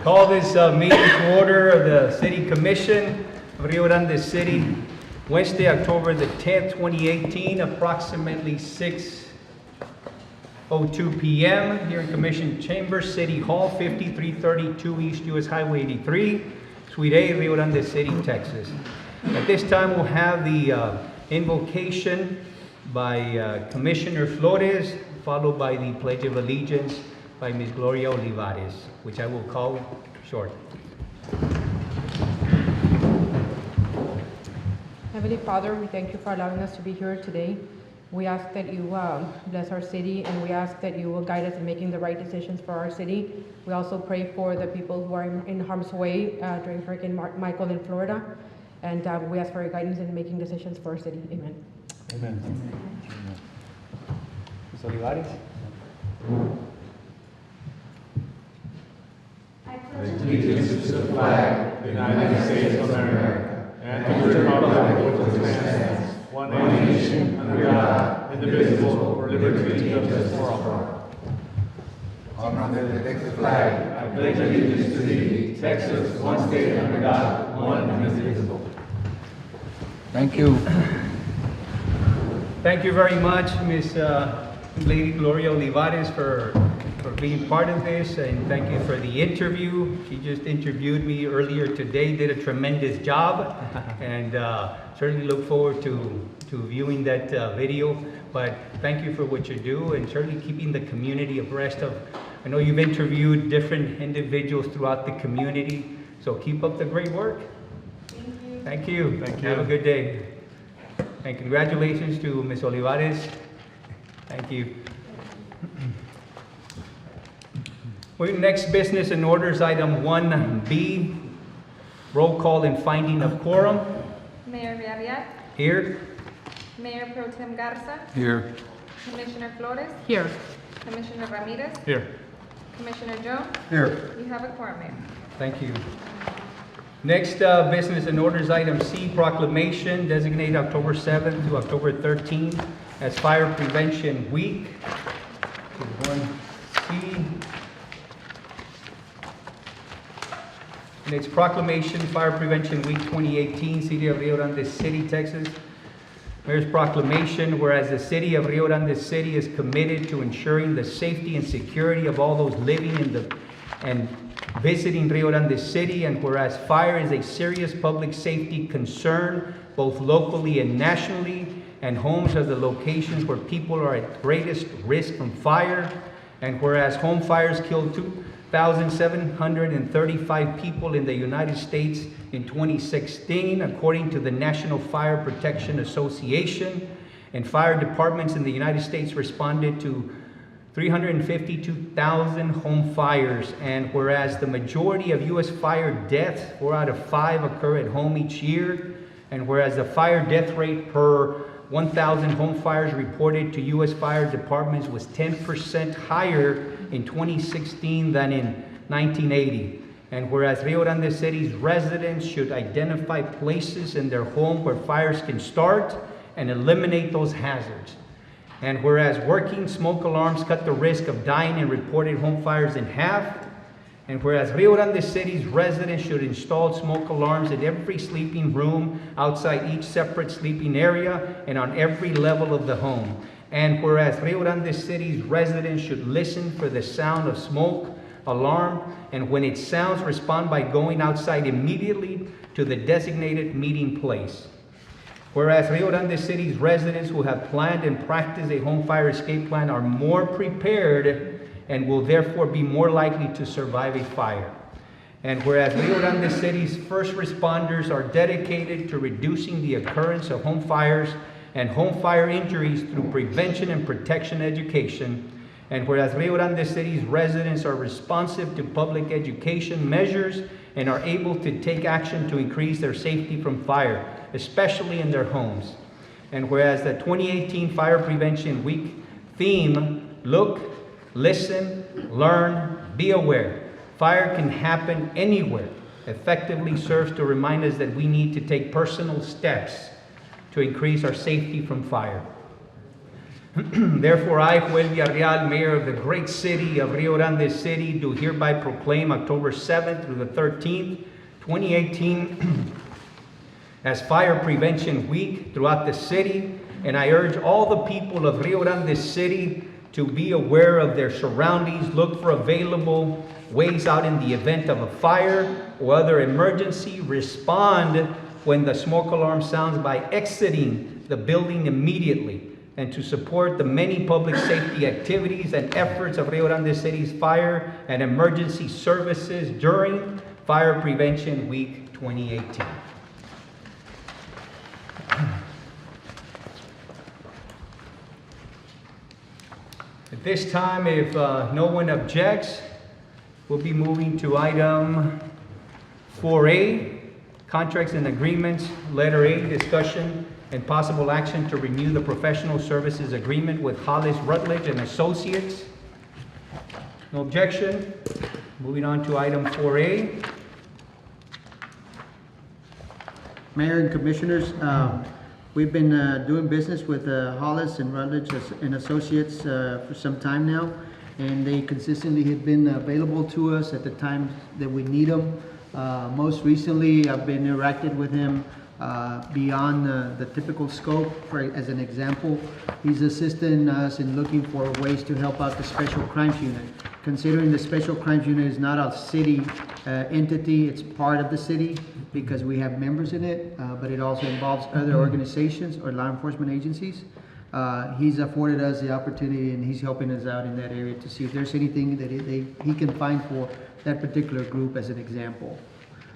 Call this meeting to order of the City Commission of Rio Grande City, Wednesday, October the 10th, 2018, approximately 6:02 p.m. here in Commission Chambers, City Hall, 5332 East US Highway 83, Suite A, Rio Grande City, Texas. At this time, we'll have the invocation by Commissioner Flores, followed by the Pledge of Allegiance by Ms. Gloria Olivares, which I will call short. Heavenly Father, we thank you for allowing us to be here today. We ask that you bless our city, and we ask that you will guide us in making the right decisions for our city. We also pray for the people who are in harm's way during Hurricane Michael in Florida, and we ask for your guidance in making decisions for our city. Amen. Amen. Ms. Olivares? I pledge allegiance to the flag of the United States of America and to the republic which stands, one nation, under God, indivisible, for liberty and justice for all. Under the Texas flag, I pledge allegiance to thee, Texas, one state under God, one and indivisible. Thank you. Thank you very much, Ms. Lady Gloria Olivares, for being part of this, and thank you for the interview. She just interviewed me earlier today, did a tremendous job, and certainly look forward to viewing that video. But thank you for what you do, and certainly keeping the community abreast of. I know you've interviewed different individuals throughout the community, so keep up the great work. Thank you. Thank you. Have a good day. And congratulations to Ms. Olivares. Thank you. Next business and orders, item 1B, roll call and finding of quorum. Mayor Villarreal. Here. Mayor Pro Tem Garza. Here. Commissioner Flores. Here. Commissioner Ramirez. Here. Commissioner Jones. Here. You have a quorum, Mayor. Thank you. Next business and orders, item C, proclamation designated October 7th to October 13th as Fire Prevention Week. 1C. And it's proclamation Fire Prevention Week 2018, City of Rio Grande City, Texas. Mayor's proclamation, whereas the City of Rio Grande City is committed to ensuring the safety and security of all those living and visiting Rio Grande City, and whereas fire is a serious public safety concern, both locally and nationally, and homes are the locations where people are at greatest risk from fire, and whereas home fires killed 2,735 people in the United States in 2016, according to the National Fire Protection Association, and fire departments in the United States responded to 352,000 home fires, and whereas the majority of U.S. fire deaths, 4 out of 5, occur at home each year, and whereas the fire death rate per 1,000 home fires reported to U.S. fire departments was 10% higher in 2016 than in 1980. And whereas Rio Grande City's residents should identify places in their home where fires can start and eliminate those hazards. And whereas working smoke alarms cut the risk of dying in reported home fires in half. And whereas Rio Grande City's residents should install smoke alarms in every sleeping room, outside each separate sleeping area, and on every level of the home. And whereas Rio Grande City's residents should listen for the sound of smoke alarm, and when it sounds, respond by going outside immediately to the designated meeting place. Whereas Rio Grande City's residents who have planned and practiced a home fire escape plan are more prepared and will therefore be more likely to survive a fire. And whereas Rio Grande City's first responders are dedicated to reducing the occurrence of home fires and home fire injuries through prevention and protection education, and whereas Rio Grande City's residents are responsive to public education measures and are able to take action to increase their safety from fire, especially in their homes. And whereas the 2018 Fire Prevention Week theme, look, listen, learn, be aware. Fire can happen anywhere, effectively serves to remind us that we need to take personal steps to increase our safety from fire. Therefore, I, Joel Villarreal, Mayor of the great city of Rio Grande City, do hereby proclaim October 7th through the 13th, 2018, as Fire Prevention Week throughout the city, and I urge all the people of Rio Grande City to be aware of their surroundings, look for available ways out in the event of a fire or other emergency, respond when the smoke alarm sounds by exiting the building immediately, and to support the many public safety activities and efforts of Rio Grande City's fire and emergency services during Fire Prevention Week 2018. At this time, if no one objects, we'll be moving to item 4A, Contracts and Agreements, Letter A, Discussion and Possible Action to renew the Professional Services Agreement with Hollis Rutledge and Associates. No objection. Moving on to item 4A. Mayor and Commissioners, we've been doing business with Hollis and Rutledge and Associates for some time now, and they consistently have been available to us at the times that we need them. Most recently, I've been interacted with him beyond the typical scope. As an example, he's assisting us in looking for ways to help out the Special Crimes Unit. Considering the Special Crimes Unit is not a city entity, it's part of the city because we have members in it, but it also involves other organizations or law enforcement agencies. He's afforded us the opportunity, and he's helping us out in that area to see if there's anything that he can find for that particular group, as an example.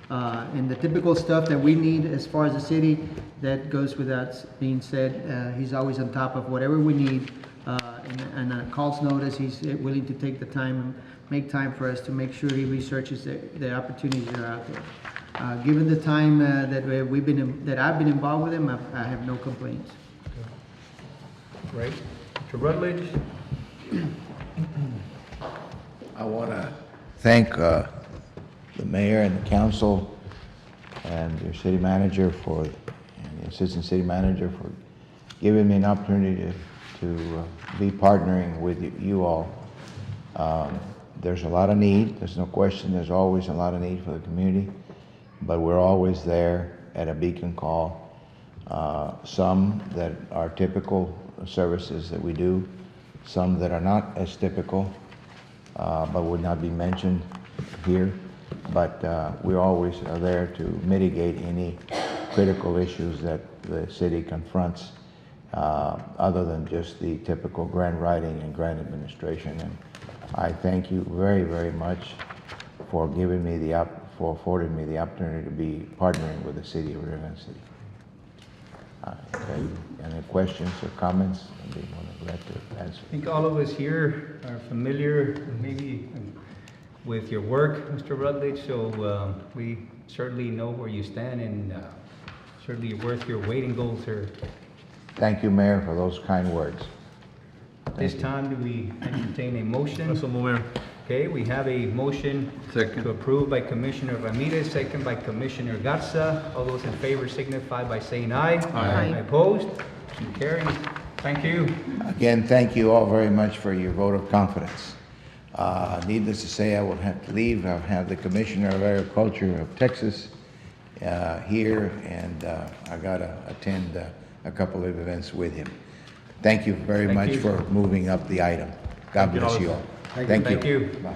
And the typical stuff that we need as far as the city, that goes without being said. He's always on top of whatever we need. And on a call's notice, he's willing to take the time and make time for us to make sure he researches the opportunities that are out there. Given the time that I've been involved with him, I have no complaints. Right. Mr. Rutledge. I want to thank the mayor and the council and your city manager and the assistant city manager for giving me an opportunity to be partnering with you all. There's a lot of need. There's no question. There's always a lot of need for the community, but we're always there at a beacon call. Some that are typical services that we do, some that are not as typical, but would not be mentioned here. But we always are there to mitigate any critical issues that the city confronts, other than just the typical grant writing and grant administration. And I thank you very, very much for giving me for affording me the opportunity to be partnering with the city of Rio Grande City. Okay. Any questions or comments? I'd be more than glad to answer. I think all of us here are familiar maybe with your work, Mr. Rutledge, so we certainly know where you stand, and certainly worth your weight in gold, sir. Thank you, Mayor, for those kind words. This time, do we entertain a motion? So move, Mayor. Okay, we have a motion to approve by Commissioner Ramirez, second by Commissioner Garza. All those in favor signify by saying aye. Aye. Opposed? Motion carries. Thank you. Again, thank you all very much for your vote of confidence. Needless to say, I will have to leave. I'll have the Commissioner of Agriculture of Texas here, and I got to attend a couple of events with him. Thank you very Thank much you. for moving up the item. God bless you all. Thank you. Thank you. Bye.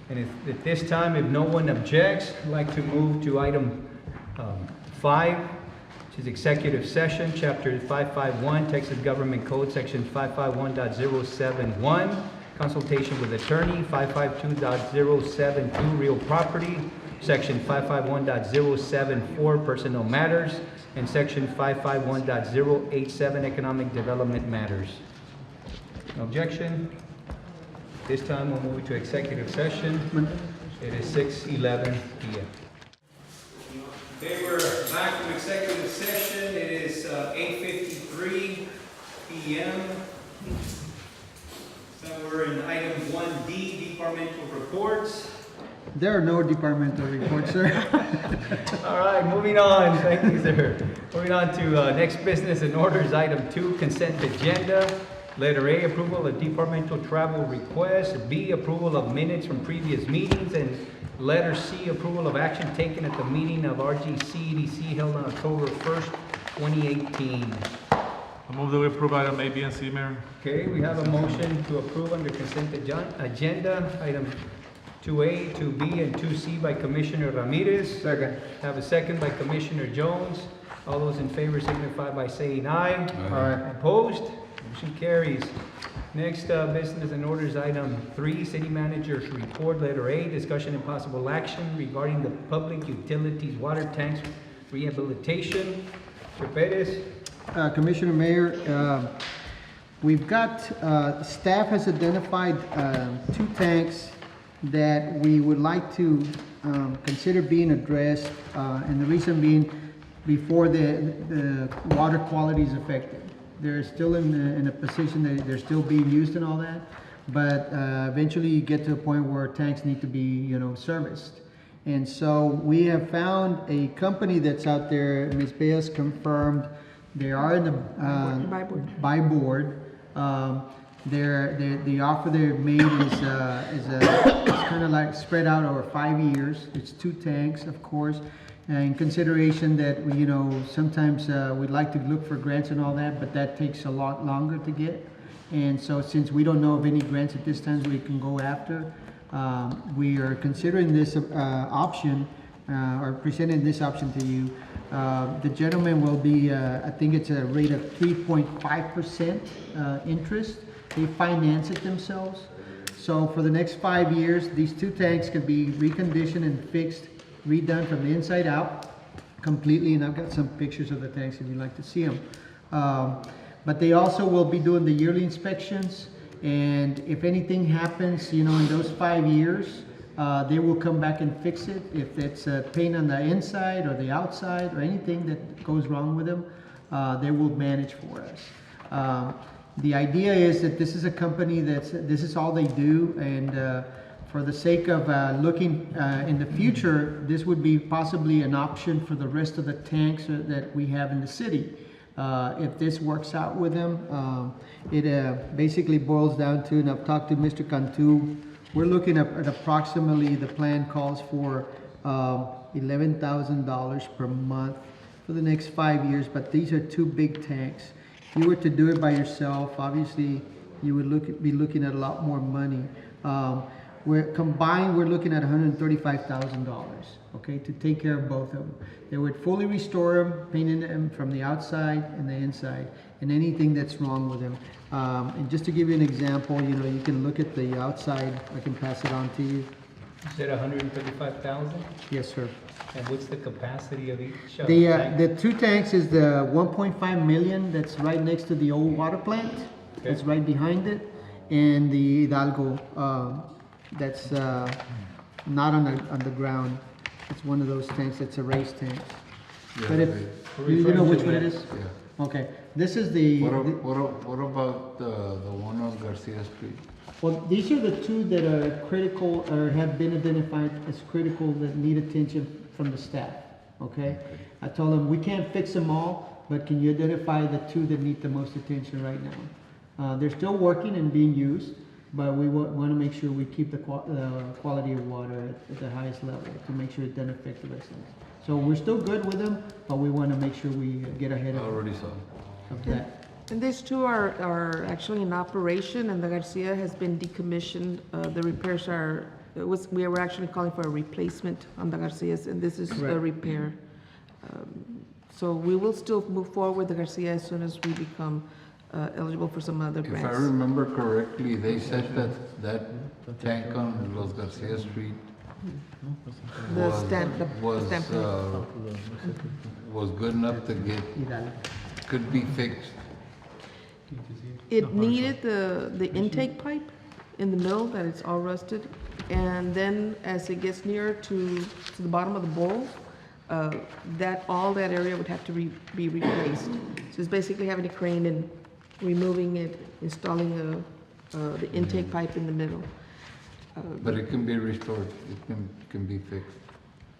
And at this time, if no one objects, I'd like to move to item 5, which is executive session, chapter 551, Texas Government Code, section 551.071, consultation with attorney, 552.072, real property, section 551.074, personnel matters, and section 551.087, economic development matters. No objection? This time we'll move to executive session. It is 6:11 p.m. Okay, we're back from executive session. It is 8:53 p.m. So we're in item 1D, departmental reports. There are no departmental reports, sir. All right, moving on. Thank you, sir. Moving on to next business and orders. Item 2, consent agenda. Letter A, approval of departmental travel requests. B, approval of minutes from previous meetings. And letter C, approval of action taken at the meeting of rgc-tv held on October 1st, 2018. I move that we approve item A, B, and C, Mayor. Okay, we have a motion to approve under consent agenda. Item 2A, 2B, and 2C by Commissioner Ramirez. Second. Have a second by Commissioner Jones. All those in favor signify by saying aye. Aye. Opposed? Motion carries. Next business and orders, item 3, City Manager's Report. Letter A, discussion and possible action regarding the public utilities water tanks rehabilitation. Mr. Perez. Commissioner, Mayor, we've got, staff has identified 2 tanks that we would like to consider being addressed, and the reason being before the water quality is affected. They're still in a position that they're still being used and all that, but eventually you get to a point where tanks need to be, serviced. And so we have found a company that's out there. Ms. Baez confirmed they are in the by board. The offer they made is kind of like spread out over 5 years. It's 2 tanks, of course, in consideration that sometimes we'd like to look for grants and all that, but that takes a lot longer to get. And so since we don't know of any grants at this time we can go after, we are considering this option or presenting this option to you. The gentleman will be, I think it's a rate of 3.5% interest. They finance it themselves. So for the next 5 years, these 2 tanks can be reconditioned and fixed, redone from the inside out completely. And I've got some pictures of the tanks if you'd like to see them. But they also will be doing the yearly inspections. And if anything happens, in those 5 years, they will come back and fix it. If it's a paint on the inside or the outside or anything that goes wrong with them, they will manage for us. The idea is that this is a company this is all they do, and for the sake of looking in the future, this would be possibly an option for the rest of the tanks that we have in the city. If this works out with them, it basically boils down to, and I've talked to Mr. Cantu, we're looking at approximately, the plan calls for $11,000 per month for the next 5 years, but these are 2 big tanks. If you were to do it by yourself, obviously you would be looking at a lot more money. We're looking at $135,000, okay, to take care of both of them. They would fully restore them, painting them from the outside and the inside, and anything that's wrong with them. And just to give you an example, you can look at the outside. I can pass it on to you. You said 135,000? Yes, sir. And what's the capacity of each tank? The 2 tanks is the 1.5 million that's right next to the old water plant. Okay. That's right behind it, and the Hidalgo that's not on the ground. It's one of those tanks that's a race tank. Yeah, But if you know which one it is? Yeah. Okay, this is the. What about the one on Garcia Street? Well, these are the 2 that are critical or have been identified as critical that need attention from the staff, okay? I told them, we can't fix them all, but can you identify the 2 that need the most attention right now? They're still working and being used, but we want to make sure we keep the quality of water at the highest level to make sure it doesn't affect the residents. So we're still good with them, but we want to make sure we get ahead I already saw. of that. And these 2 are actually in operation, and the Garcia has been decommissioned. The repairs we were actually calling for a replacement on the Garcias, and this is a Correct. repair. So we will still move forward with the Garcia as soon as we become eligible for some other If I grants. remember correctly, they said that tank on Los Garcia Street was good enough to could be fixed. It needed the intake pipe in the middle, that it's all rusted, and then as it gets nearer to the bottom of the bowl, all that area would have to be replaced. So it's basically having a crane and removing it, installing the intake pipe in the middle. But it can be restored, it can be fixed.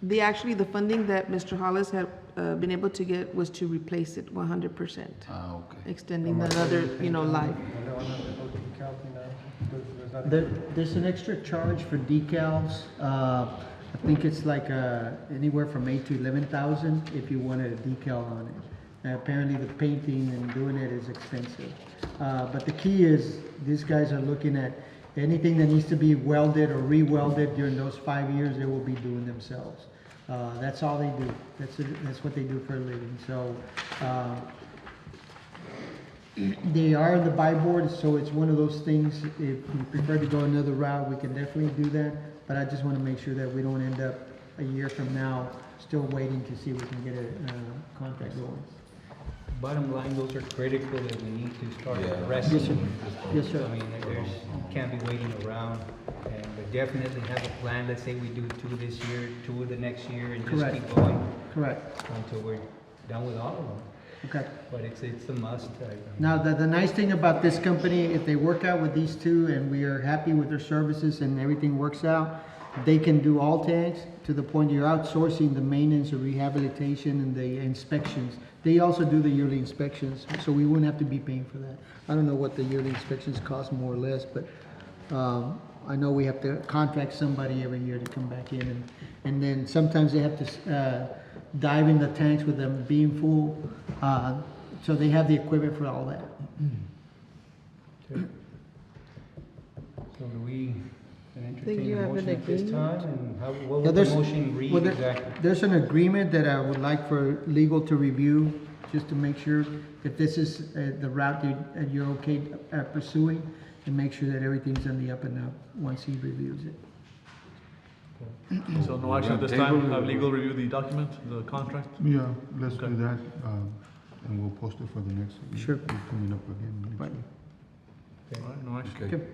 The funding that Mr. Hollis had been able to get was to replace it 100%, Ah, okay. extending another, life. There's an extra charge for decals. I think it's like anywhere from 8 to 11,000 if you wanted a decal on it. And apparently the painting and doing it is expensive. But the key is these guys are looking at anything that needs to be welded or re-welded during those 5 years, they will be doing themselves. That's all they do. That's what they do for a living. So they are the buy board, so it's one of those things, if you prefer to go another route, we can definitely do that. But I just want to make sure that we don't end up a year from now still waiting to see if we can get a contract going. Bottom line, those are critical that we need to start Yeah. addressing. Yes, sir. Yes, sir. I mean, can't be waiting around, and we definitely have a plan. Let's say we do 2 this year, 2 the next year, and just Correct. keep going Correct. until we're done with all of them. Okay. But it's a must. Now, the nice thing about this company, if they work out with these two and we are happy with their services and everything works out, they can do all tanks to the point you're outsourcing the maintenance or rehabilitation and the inspections. They also do the yearly inspections, so we wouldn't have to be paying for that. I don't know what the yearly inspections cost more or less, but I know we have to contract somebody every year to come back in, and then sometimes they have to dive in the tanks with them being full, so they have the equipment for all that. Okay. So do we Think you entertain a have an motion at this agreement? time? And what Yeah, will the there's- motion read well, exactly? There's an agreement that I would like for legal to review, just to make sure if this is the route that you're okay pursuing, and make sure that everything's on the up and up once he reviews it. So no action at this time, have legal review the document, the contract? Yeah, let's Okay. do that, and we'll post it for the next. Sure. Coming up again next Right. week. All right, no action. Okay. Okay.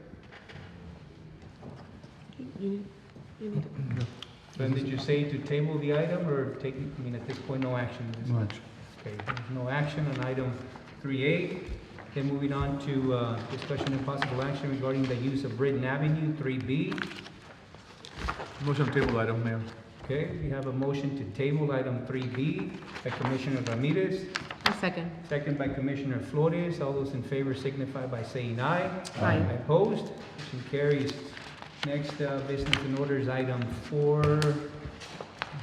You need it. Then did you say to table the item or take, I mean, at this point, no action? No action. Okay, there's no action on item 3A. Then moving on to discussion and possible action regarding the use of Britton Avenue, 3B. Motion to table the item, Mayor. Okay, we have a motion to table item 3B by Commissioner Ramirez, A second. second by Commissioner Flores. All those in favor signify by saying aye. Aye. Opposed? Motion carries. Next business and orders, item 4B.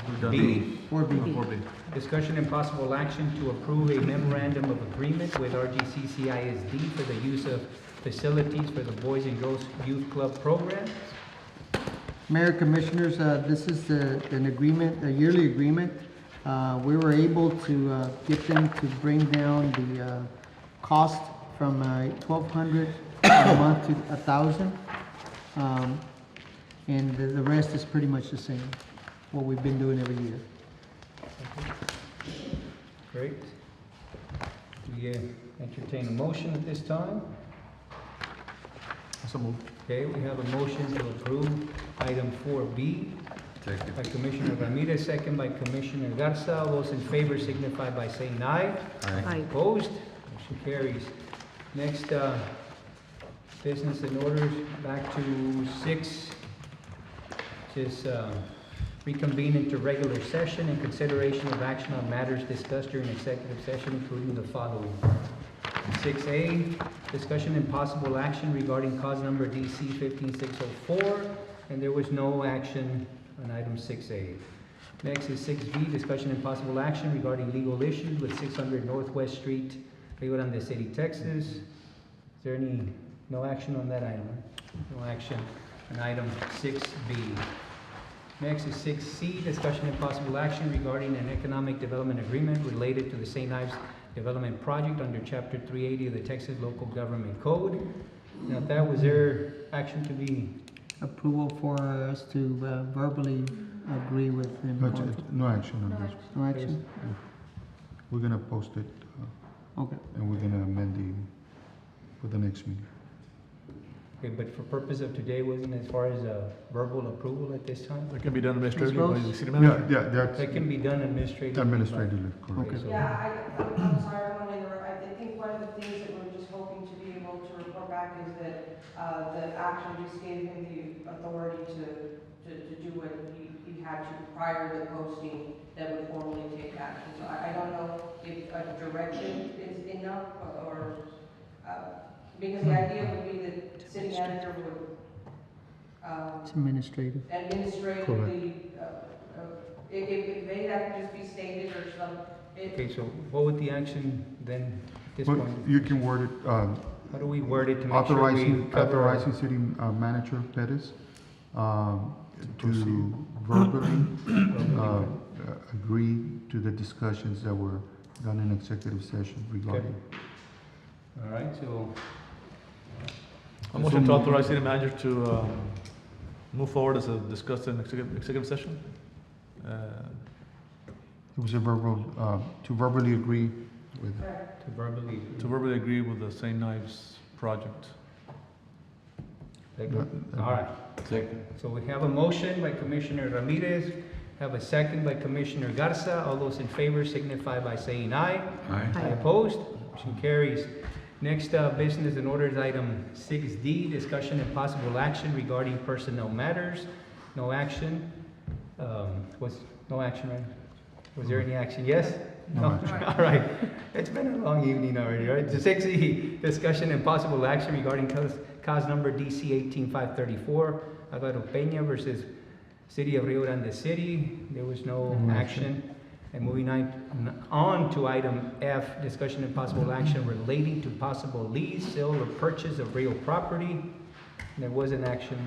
We've done B. 4B. 4B. Discussion and possible action to approve a memorandum of agreement with rgc-tv for the use of facilities for the Boys and Girls Youth Club program. Mayor, Commissioners, this is an agreement, a yearly agreement. We were able to get them to bring down the cost from $1,200 a month to $1,000. And the rest is pretty much the same, what we've been doing every year. Great. We entertain a motion at this time. So moved. Okay, we have a motion to approve item 4B Second. by Commissioner Ramirez, second by Commissioner Garza. All those in favor signify by saying aye. Aye. Opposed? Motion carries. Next, business and orders, back to 6. Just reconvene into regular session and consideration of action on matters discussed during executive session, including the following. 6A, discussion and possible action regarding cause number DC 15604, and there was no action on item 6A. Next is 6B, discussion and possible action regarding legal issues with 600 Northwest Street, Rio Grande City, Texas. Is there no action on that item? No action on item 6B. Next is 6C, discussion and possible action regarding an economic development agreement related to the St. Ives Development Project under Chapter 380 of the Texas Local Government Code. Now, if that was there action to be, Approval for us to verbally agree with them. No action on this. No action? We're gonna post it, Okay. and we're gonna amend for the next meeting. okay, but for purpose of today, wasn't as far as a verbal approval at this time? That can be done administratively by the city Yeah, manager. yeah, that's That can be done administratively. administratively, correct. Okay, so- I'm sorry, I want to interrupt. I think one of the things that we're just hoping to be able to report back is that the action just gave him the authority to do what he had to prior to the posting that would formally take action. So I don't know if a directive is enough or, because the idea would be that city manager would, It's administrative. administratively, if they have to just be stated or something. Okay, so what would the action then, at this But point? you can word it, How do we word it to make sure we cover? authorizing city manager Pettis, to verbally, agree to the discussions that were done in executive session regarding. All right, so, A motion to authorize city manager to move forward as discussed in executive session. It was a verbal, to verbally agree with. To verbally agree with the St. Knives project. all right. Second. So we have a motion by Commissioner Ramirez, have a second by Commissioner Garza. All those in favor signify by saying aye. Aye. Opposed? Motion carries. Next business and order is item 6D, discussion and possible action regarding personnel matters. No action. No action, right? Was there any action? Yes? No action. All right. It's been a long evening already, right? So 6E, discussion and possible action regarding cause number DC 18534, Alvaro Peña versus City of Rio Grande City. There was no action. And moving on to item F, discussion and possible action relating to possible lease, sale, or purchase of real property. There was an action.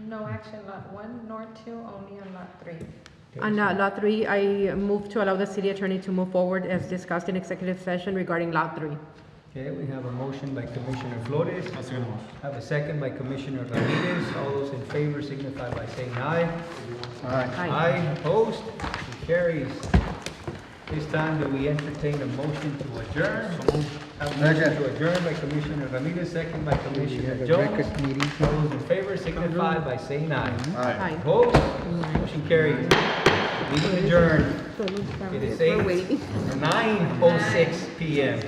No action, lot 1 nor 2, only on lot 3. Okay, On so- lot 3, I move to allow the city attorney to move forward as discussed in executive session regarding lot 3. Okay, we have a motion by Commissioner Flores. Have a second by Commissioner Ramirez. All those in favor signify by saying aye. Aye, opposed? It carries. This time, do we entertain a motion to adjourn? Have a motion to adjourn by Commissioner Ramirez, second by Commissioner Jones. All those in favor signify by saying aye. Aye. Opposed? Motion carries. Meeting adjourned. It is 9:06 p.m.